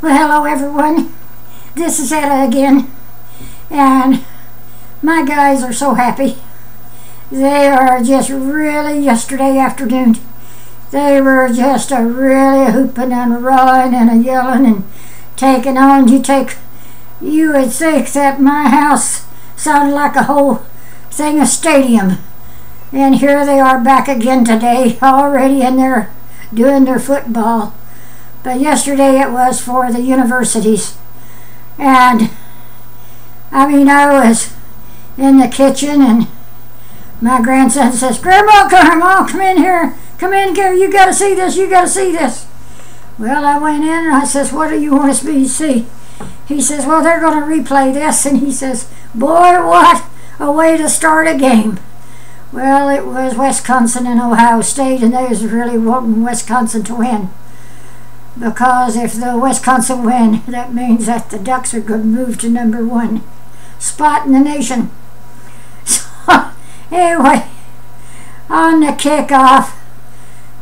Well, hello everyone. This is Etta again, and my guys are so happy. They are just really, yesterday afternoon, they were just a really hooping and a roaring and a yelling and taking on. You would think that my house sounded like a whole thing of stadium. And here they are back again today, already in there doing their football. But yesterday it was for the universities. And I was in the kitchen and my grandson says, Grandma, come in here. Come in here, you gotta see this, you gotta see this. Well, I went in and I says, what do you want us to see? He says, well, they're gonna replay this. And he says, boy, what a way to start a game. Well, it was Wisconsin and Ohio State, and they was really wanting Wisconsin to win. Because if the Wisconsin win, that means that the Ducks are going to move to number 1 spot in the nation. So, anyway, on the kickoff,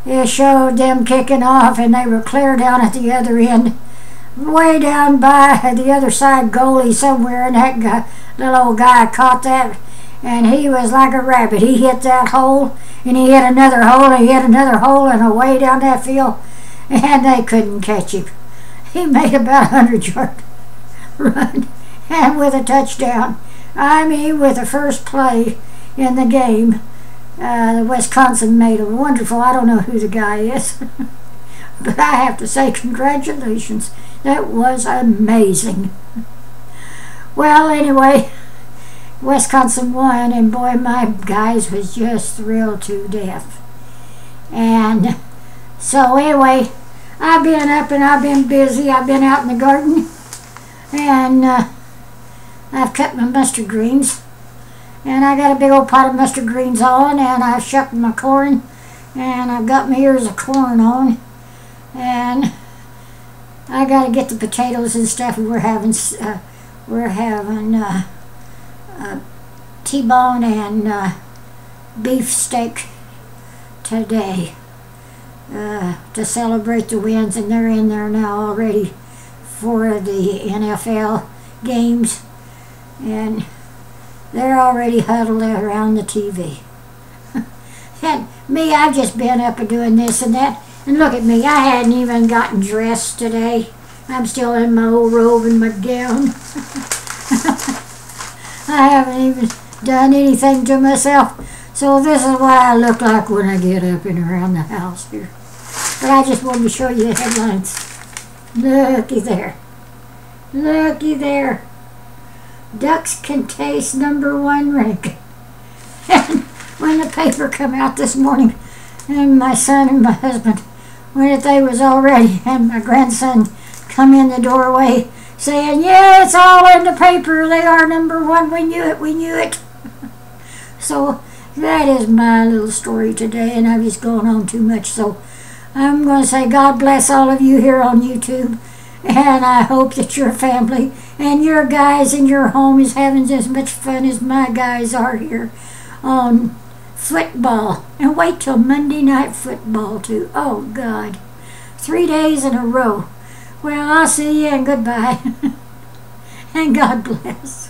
it showed them kicking off, and they were clear down at the other end, way down by the other side goalie somewhere, and that guy, little old guy caught that, and he was like a rabbit. He hit that hole, and he hit another hole, and he hit another hole, and away down that field, and they couldn't catch him. He made about 100-yard run, and with a touchdown. With the first play in the game, Wisconsin made a wonderful, I don't know who the guy is, but I have to say congratulations. That was amazing. Well, anyway, Wisconsin won, and boy, my guys was just thrilled to death. And so anyway, I've been up and I've been busy. I've been out in the garden, and I've cut my mustard greens, and I got a big old pot of mustard greens on, and I've shucked my corn, and I've got my ears of corn on, and I got to get the potatoes and stuff. We're having T-bone and beef steak today. To celebrate the wins, and they're in there now already for the NFL games, and they're already huddled around the TV. And me, I've just been up and doing this and that, and look at me, I hadn't even gotten dressed today. I'm still in my old robe and my gown. I haven't even done anything to myself. So this is what I look like when I get up and around the house here. But I just wanted to show you the headlines. Looky there. Looky there. Ducks can taste number 1 rank. And when the paper come out this morning, and my son and my husband, when they was all ready, and my grandson come in the doorway saying, yeah, it's all in the paper. They are number 1. We knew it. So that is my little story today, and I've just gone on too much, so I'm going to say God bless all of you here on YouTube, and I hope that your family and your guys in your home is having as much fun as my guys are here on football. And wait till Monday Night Football too. Oh God, 3 days in a row. Well, I'll see you and goodbye. And God bless.